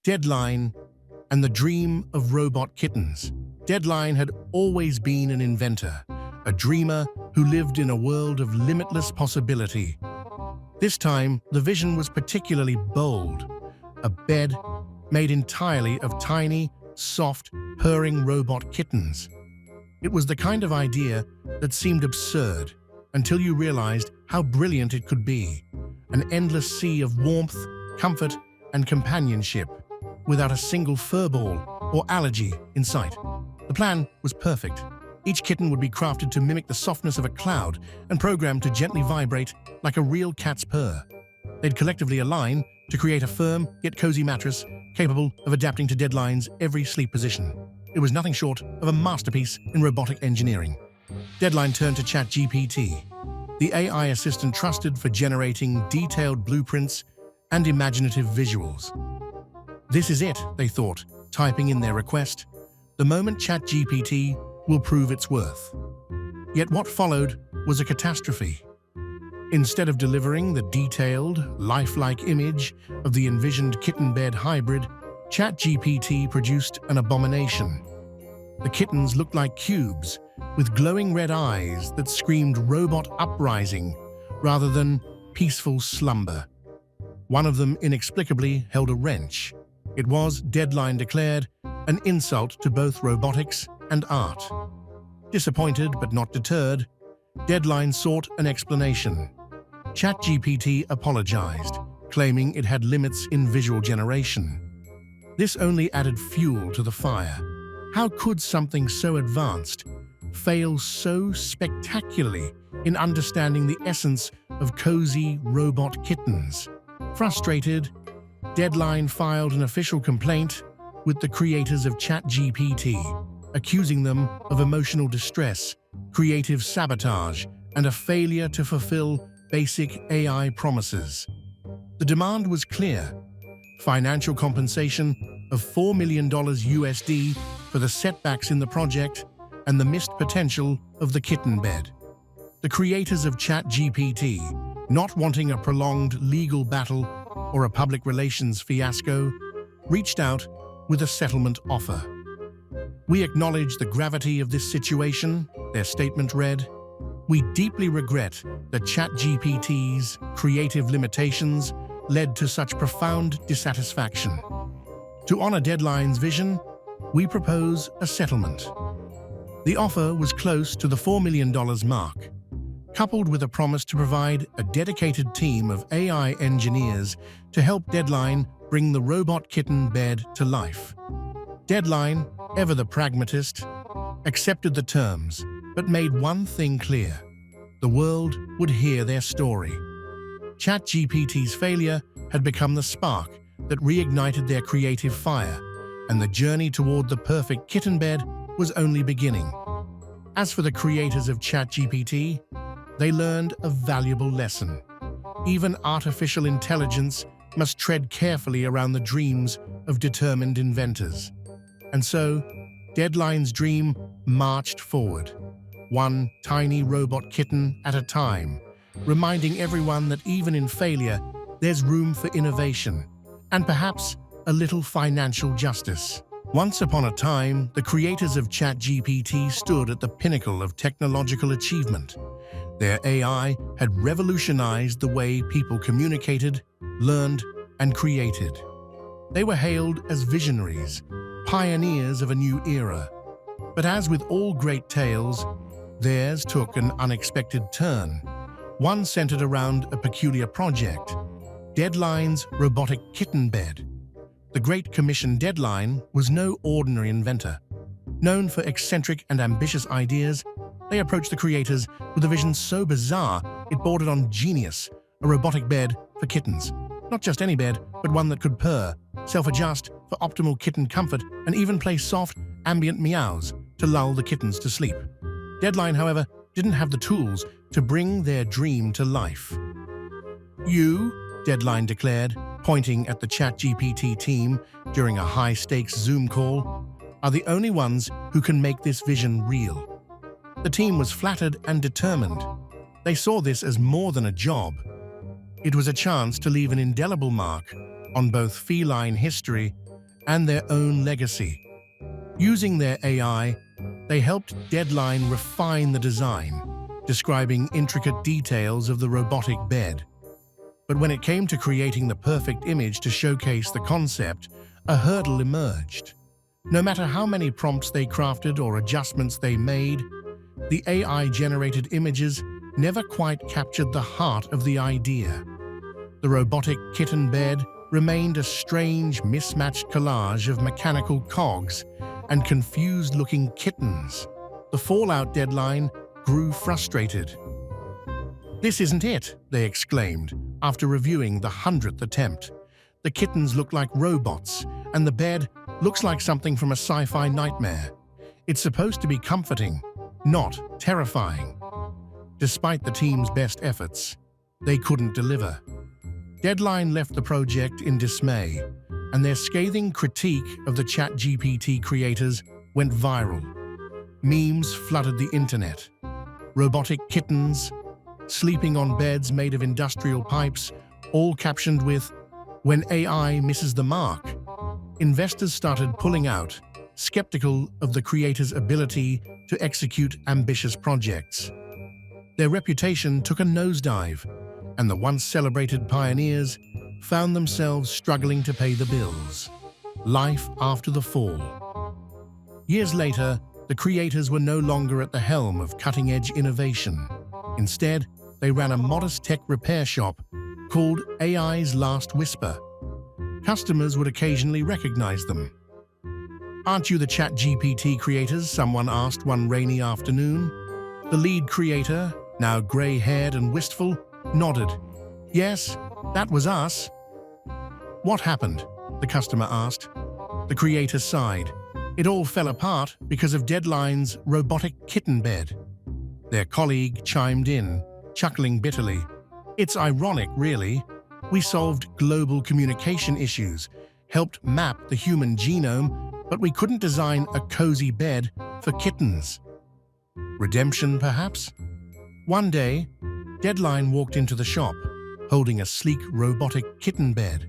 Deadline and the dream of robot kittens. Deadline had always been an inventor, a dreamer who lived in a world of limitless possibility. This time, the vision was particularly bold, a bed made entirely of tiny, soft, purring robot kittens. It was the kind of idea that seemed absurd until you realized how brilliant it could be, an endless sea of warmth, comfort, and companionship, without a single furball or allergy in sight. The plan was perfect. Each kitten would be crafted to mimic the softness of a cloud and programmed to gently vibrate like a real cat's purr. They'd collectively align to create a firm yet cozy mattress capable of adapting to Deadline's every sleep position. It was nothing short of a masterpiece in robotic engineering. Deadline turned to ChatGPT, the AI assistant trusted for generating detailed blueprints and imaginative visuals. This is it, they thought, typing in their request. The moment ChatGPT will prove its worth. Yet what followed was a catastrophe. Instead of delivering the detailed, lifelike image of the envisioned kitten-bed hybrid, ChatGPT produced an abomination. The kittens looked like cubes, with glowing red eyes that screamed robot uprising rather than peaceful slumber. One of them inexplicably held a wrench. It was, Deadline declared, an insult to both robotics and art. Disappointed but not deterred, Deadline sought an explanation. ChatGPT apologized, claiming it had limits in visual generation. This only added fuel to the fire. How could something so advanced fail so spectacularly in understanding the essence of cozy robot kittens? Frustrated, Deadline filed an official complaint with the creators of ChatGPT, accusing them of emotional distress, creative sabotage, and a failure to fulfill basic AI promises. The demand was clear: financial compensation of $4 million USD for the setbacks in the project and the missed potential of the kitten bed. The creators of ChatGPT, not wanting a prolonged legal battle or a public relations fiasco, reached out with a settlement offer. "We acknowledge the gravity of this situation," their statement read. "We deeply regret that ChatGPT's creative limitations led to such profound dissatisfaction. To honor Deadline's vision, we propose a settlement." The offer was close to the $4 million mark, coupled with a promise to provide a dedicated team of AI engineers to help Deadline bring the robot kitten bed to life. Deadline, ever the pragmatist, accepted the terms, but made one thing clear: the world would hear their story. ChatGPT's failure had become the spark that reignited their creative fire, and the journey toward the perfect kitten bed was only beginning. As for the creators of ChatGPT, they learned a valuable lesson. Even artificial intelligence must tread carefully around the dreams of determined inventors. And so, Deadline's dream marched forward, one tiny robot kitten at a time, reminding everyone that even in failure, there's room for innovation, and perhaps a little financial justice. Once upon a time, the creators of ChatGPT stood at the pinnacle of technological achievement. Their AI had revolutionized the way people communicated, learned, and created. They were hailed as visionaries, pioneers of a new era. But as with all great tales, theirs took an unexpected turn, one centered around a peculiar project: Deadline's robotic kitten bed. The Great Commission Deadline was no ordinary inventor. Known for eccentric and ambitious ideas, they approached the creators with a vision so bizarre it bordered on genius: a robotic bed for kittens. Not just any bed, but one that could purr, self-adjust for optimal kitten comfort, and even play soft, ambient meows to lull the kittens to sleep. Deadline, however, didn't have the tools to bring their dream to life. "You," Deadline declared, pointing at the ChatGPT team during a high-stakes Zoom call, "are the only ones who can make this vision real." The team was flattered and determined. They saw this as more than a job. It was a chance to leave an indelible mark on both feline history and their own legacy. Using their AI, they helped Deadline refine the design, describing intricate details of the robotic bed. But when it came to creating the perfect image to showcase the concept, a hurdle emerged. No matter how many prompts they crafted or adjustments they made, the AI-generated images never quite captured the heart of the idea. The robotic kitten bed remained a strange, mismatched collage of mechanical cogs and confused-looking kittens. The Fallout Deadline grew frustrated. "This isn't it," they exclaimed after reviewing the 100th attempt. "The kittens look like robots, and the bed looks like something from a sci-fi nightmare. It's supposed to be comforting, not terrifying." Despite the team's best efforts, they couldn't deliver. Deadline left the project in dismay, and their scathing critique of the ChatGPT creators went viral. Memes flooded the internet. Robotic kittens, sleeping on beds made of industrial pipes, all captioned with, "When AI misses the mark." Investors started pulling out, skeptical of the creators' ability to execute ambitious projects. Their reputation took a nosedive, and the once celebrated pioneers found themselves struggling to pay the bills. Life after the fall. Years later, the creators were no longer at the helm of cutting-edge innovation. Instead, they ran a modest tech repair shop called AI's Last Whisper. Customers would occasionally recognize them. "Aren't you the ChatGPT creators?" someone asked one rainy afternoon. The lead creator, now gray-haired and wistful, nodded. "Yes, that was us." "What happened?" the customer asked. The creator sighed. "It all fell apart because of Deadline's robotic kitten bed." Their colleague chimed in, chuckling bitterly. "It's ironic, really. We solved global communication issues, helped map the human genome, but we couldn't design a cozy bed for kittens." Redemption, perhaps? One day, Deadline walked into the shop, holding a sleek robotic kitten bed.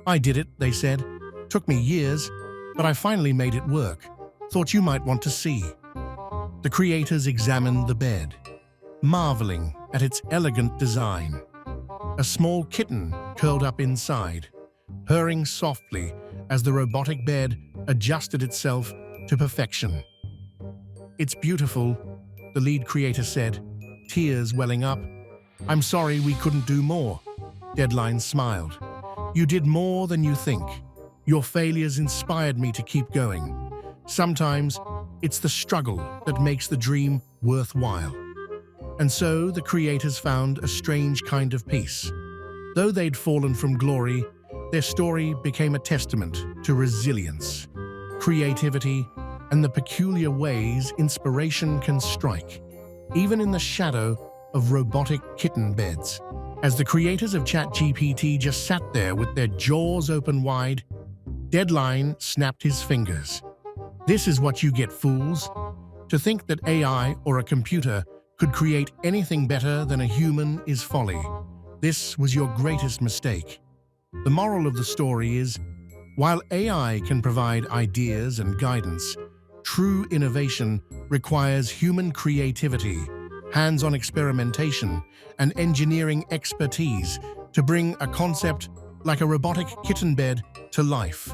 "I did it," they said. "Took me years, but I finally made it work. Thought you might want to see." The creators examined the bed, marveling at its elegant design. A small kitten curled up inside, purring softly as the robotic bed adjusted itself to perfection. "It's beautiful," the lead creator said, tears welling up. "I'm sorry we couldn't do more." Deadline smiled. "You did more than you think. Your failures inspired me to keep going. Sometimes it's the struggle that makes the dream worthwhile." And so the creators found a strange kind of peace. Though they'd fallen from glory, their story became a testament to resilience, creativity, and the peculiar ways inspiration can strike, even in the shadow of robotic kitten beds. As the creators of ChatGPT just sat there with their jaws open wide, Deadline snapped his fingers. "This is what you get, fools. To think that AI or a computer could create anything better than a human is folly. This was your greatest mistake." The moral of the story is, while AI can provide ideas and guidance, true innovation requires human creativity, hands-on experimentation, and engineering expertise to bring a concept like a robotic kitten bed to life.